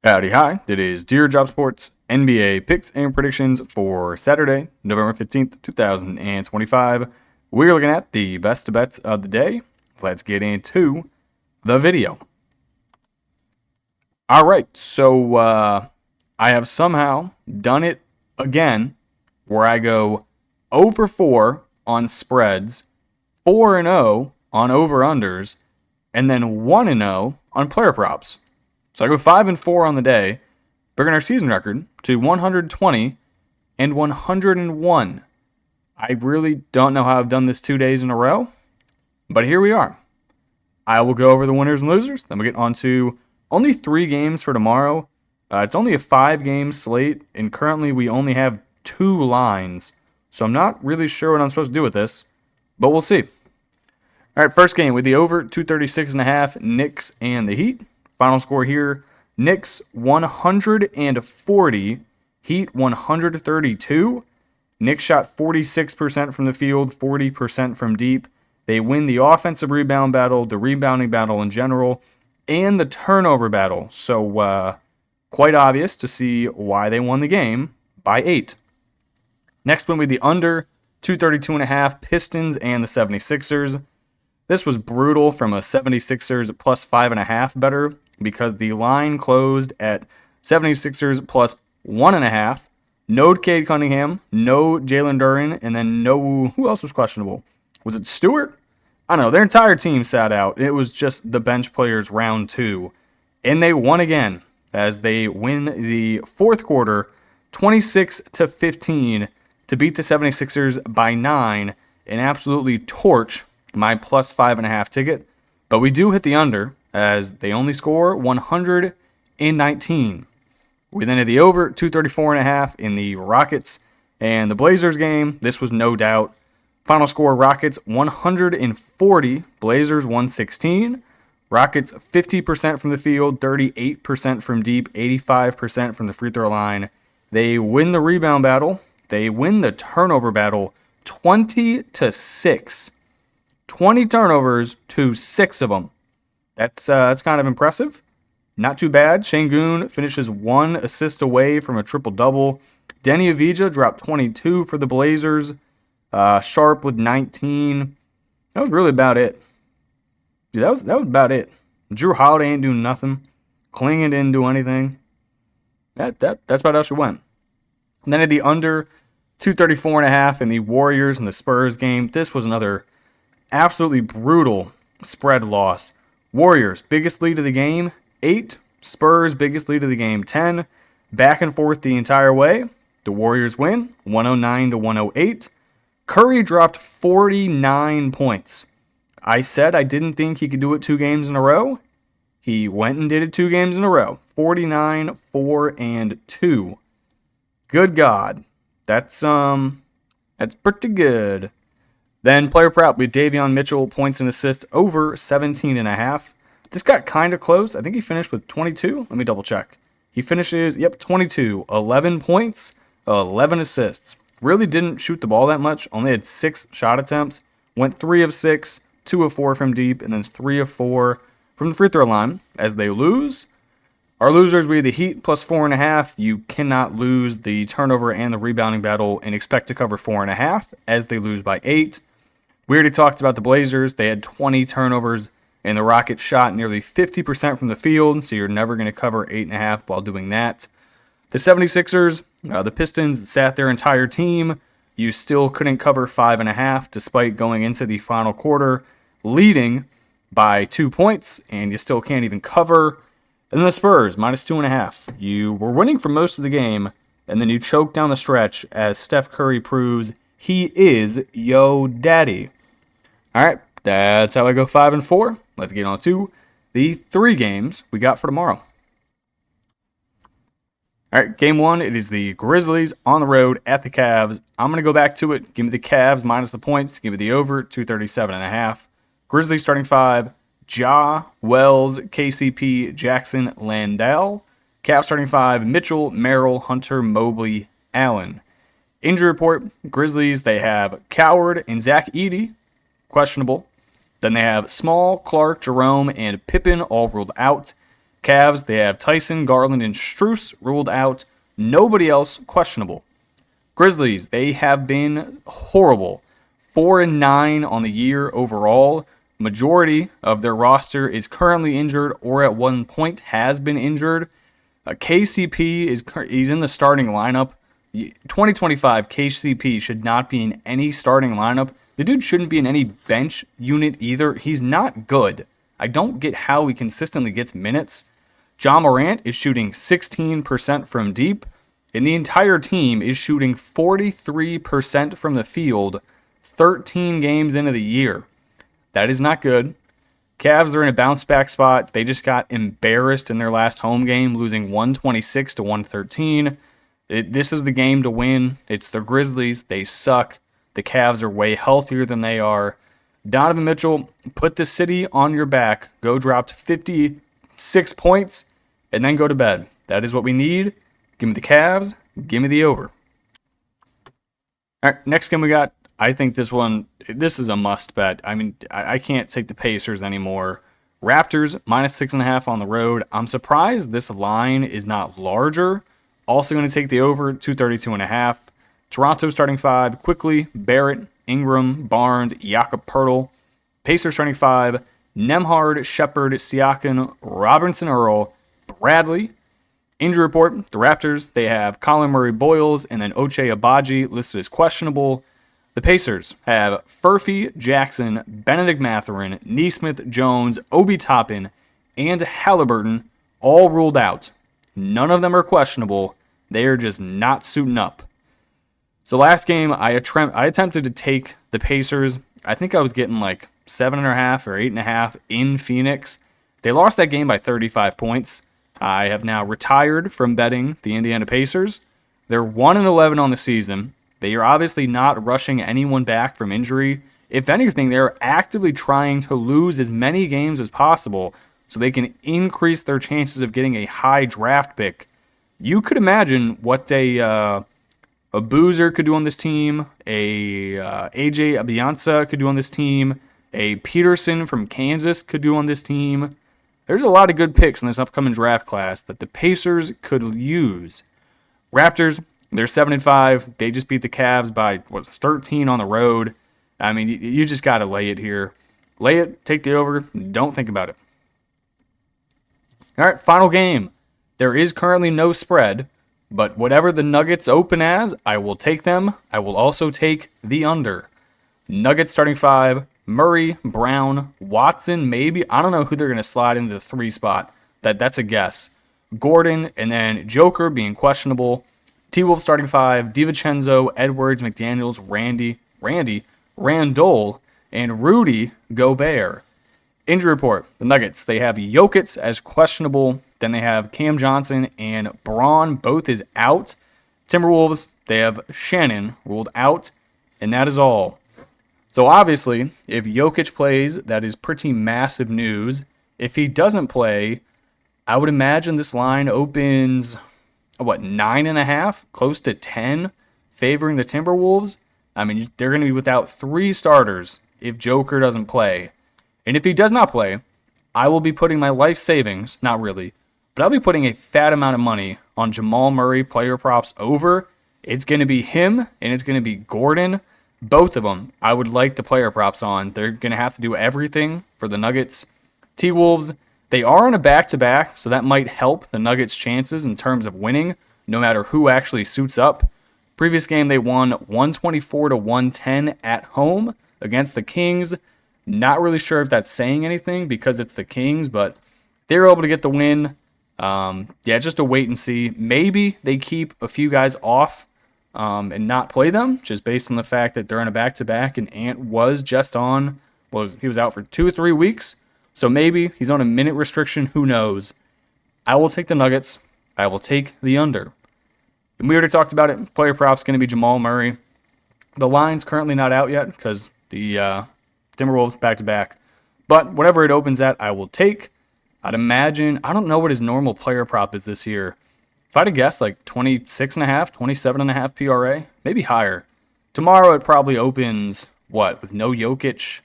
Howdy, hi. It is Dear Job Sports NBA picks and predictions for Saturday, November 15th, 2025. We're looking at the best bets of the day. Let's get into the video. All right, so I have somehow done it again where I go over 4 on spreads, 4 and 0 on over-unders, and then 1 and 0 on player props. So I go 5 and 4 on the day, bringing our season record to 120 and 101. I really don't know how I've done this 2 days in a row, but here we are. I will go over the winners and losers. Then we'll get on to only 3 games for tomorrow. It's only a 5-game slate, and currently we only have 2 lines. So I'm not really sure what I'm supposed to do with this, but we'll see. All right, first game with the over 236.5, Knicks and the Heat. Final score here, Knicks 140, Heat 132. Knicks shot 46% from the field, 40% from deep. They win the offensive rebound battle, the rebounding battle in general, and the turnover battle. So quite obvious to see why they won the game by 8. Next one with the under 232.5, Pistons and the 76ers. This was brutal from a 76ers plus 5.5 better because the line closed at 76ers plus 1.5. No Cade Cunningham, no Jalen Duren, and then no, who else was questionable? Was it Stewart? I don't know. Their entire team sat out. It was just the bench players round 2. And they won again as they win the fourth quarter 26-15 to beat the 76ers by 9 and absolutely torch my plus 5.5 ticket. But we do hit the under as they only score 119. We then had the over 234.5 in the Rockets and the Blazers game. This was no doubt. Final score, Rockets 140, Blazers 116. Rockets 50% from the field, 38% from deep, 85% from the free throw line. They win the rebound battle. They win the turnover battle 20-6. 20 turnovers to 6 of them. That's kind of impressive. Not too bad. Şengün finishes 1 assist away from a triple-double. Deni Avdija dropped 22 for the Blazers. Sharp with 19. That was really about it. Dude, that was about it. Jrue Holiday ain't doing nothing. Klingon didn't do anything. That's about how she went. And then at the under 234.5 in the Warriors and the Spurs game. This was another absolutely brutal spread loss. Warriors, biggest lead of the game, 8. Spurs, biggest lead of the game, 10. Back and forth the entire way. The Warriors win, 109-108. Curry dropped 49 points. I said I didn't think he could do it 2 games in a row. He went and did it 2 games in a row. 49, 4, and 2. Good God. That's pretty good. Then player prop with Davion Mitchell, points and assists over 17.5. This got kind of close. I think he finished with 22. Let me double check. He finishes, 22. 11 points, 11 assists. Really didn't shoot the ball that much. Only had 6 shot attempts. Went 3 of 6, 2 of 4 from deep, and then 3 of 4 from the free throw line. As they lose, our losers, we had the Heat plus 4.5. You cannot lose the turnover and the rebounding battle and expect to cover 4.5 as they lose by 8. We already talked about the Blazers. They had 20 turnovers, and the Rockets shot nearly 50% from the field, so you're never going to cover 8.5 while doing that. The 76ers, the Pistons sat their entire team. You still couldn't cover 5.5 despite going into the final quarter leading by 2 points, and you still can't even cover. And then the Spurs, minus 2.5. You were winning for most of the game, and then you choked down the stretch as Steph Curry proves he is yo daddy. All right, that's how I go 5 and 4. Let's get on to the 3 games we got for tomorrow. All right, game 1, it is the Grizzlies on the road at the Cavs. I'm going to go back to it. Give me the Cavs minus the points. Give me the over, 237.5. Grizzlies starting 5, Ja, Wells, KCP, Jackson, Landale. Cavs starting 5, Mitchell, Merrill, Hunter, Mobley, Allen. Injury report, Grizzlies, they have Coward and Zach Edey, questionable. Then they have Small, Clark, Jerome, and Pippen all ruled out. Cavs, they have Tyson, Garland, and Strus ruled out. Nobody else questionable. Grizzlies, they have been horrible. 4-9 on the year overall. Majority of their roster is currently injured or at one point has been injured. KCP he's in the starting lineup. 2025 KCP should not be in any starting lineup. The dude shouldn't be in any bench unit either. He's not good. I don't get how he consistently gets minutes. Ja Morant is shooting 16% from deep, and the entire team is shooting 43% from the field 13 games into the year. That is not good. Cavs are in a bounce back spot. They just got embarrassed in their last home game, losing 126 to 113. This is the game to win. It's the Grizzlies. They suck. The Cavs are way healthier than they are. Donovan Mitchell, put the city on your back. Go drop 56 points and then go to bed. That is what we need. Give me the Cavs. Give me the over. All right, next game we got. I think this is a must bet. I mean, I can't take the Pacers anymore. Raptors, -6.5 on the road. I'm surprised this line is not larger. Also going to take the over, 232.5. Toronto starting 5, quickly, Barrett, Ingram, Barnes, Jakob Poeltl. Pacers starting 5, Nembhard, Shepard, Siakam, Robinson Earl, Bradley. Injury report, the Raptors, they have Colin Murray-Boyles and then Ochai Agbaji listed as questionable. The Pacers have Furphy, Jackson, Benedict Mathurin, Nesmith, Jones, Obi Toppin, and Halliburton all ruled out. None of them are questionable. They are just not suiting up. So last game, I attempted to take the Pacers. I think I was getting like 7.5 or 8.5 in Phoenix. They lost that game by 35 points. I have now retired from betting the Indiana Pacers. They're 1-11 on the season. They are obviously not rushing anyone back from injury. If anything, they're actively trying to lose as many games as possible so they can increase their chances of getting a high draft pick. You could imagine what a Boozer could do on this team, a AJ Abianza could do on this team, a Peterson from Kansas could do on this team. There's a lot of good picks in this upcoming draft class that the Pacers could use. Raptors, they're 7-5. They just beat the Cavs by 13 on the road. I mean, you just got to lay it here. Lay it, take the over, don't think about it. All right, final game. There is currently no spread, but whatever the Nuggets open as, I will take them. I will also take the under. Nuggets starting 5, Murray, Brown, Watson, maybe. I don't know who they're going to slide into the 3 spot. That's a guess. Gordon, and then Joker being questionable. T-Wolves starting 5, DiVincenzo, Edwards, McDaniels, Randy, Randall, and Rudy Gobert. Injury report, the Nuggets, they have Jokic as questionable. Then they have Cam Johnson and Braun, both is out. Timberwolves, they have Shannon ruled out, and that is all. So obviously, if Jokic plays, that is pretty massive news. If he doesn't play, I would imagine this line opens 9.5, close to 10, favoring the Timberwolves. I mean, they're going to be without 3 starters if Joker doesn't play. And if he does not play, I will be putting my life savings, not really, but I'll be putting a fat amount of money on Jamal Murray player props over. It's going to be him, and it's going to be Gordon. Both of them, I would like the player props on. They're going to have to do everything for the Nuggets. T-Wolves, they are on a back-to-back, so that might help the Nuggets' chances in terms of winning, no matter who actually suits up. Previous game, they won 124-110 at home against the Kings. Not really sure if that's saying anything because it's the Kings, but they were able to get the win. Just a wait and see. Maybe they keep a few guys off and not play them, just based on the fact that they're on a back-to-back, and Ant was just on. He was out for 2 or 3 weeks. So maybe he's on a minute restriction. Who knows? I will take the Nuggets. I will take the under. And we already talked about it. Player props going to be Jamal Murray. The line's currently not out yet because the Timberwolves back-to-back. But whatever it opens at, I will take. I'd imagine, I don't know what his normal player prop is this year. If I had to guess, like 26.5, 27.5 PRA, maybe higher. Tomorrow it probably opens, with no Jokic,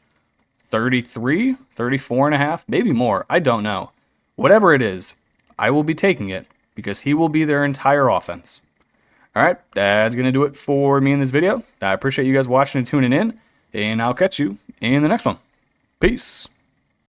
33, 34.5, maybe more. I don't know. Whatever it is, I will be taking it because he will be their entire offense. All right, that's going to do it for me in this video. I appreciate you guys watching and tuning in, and I'll catch you in the next one. Peace.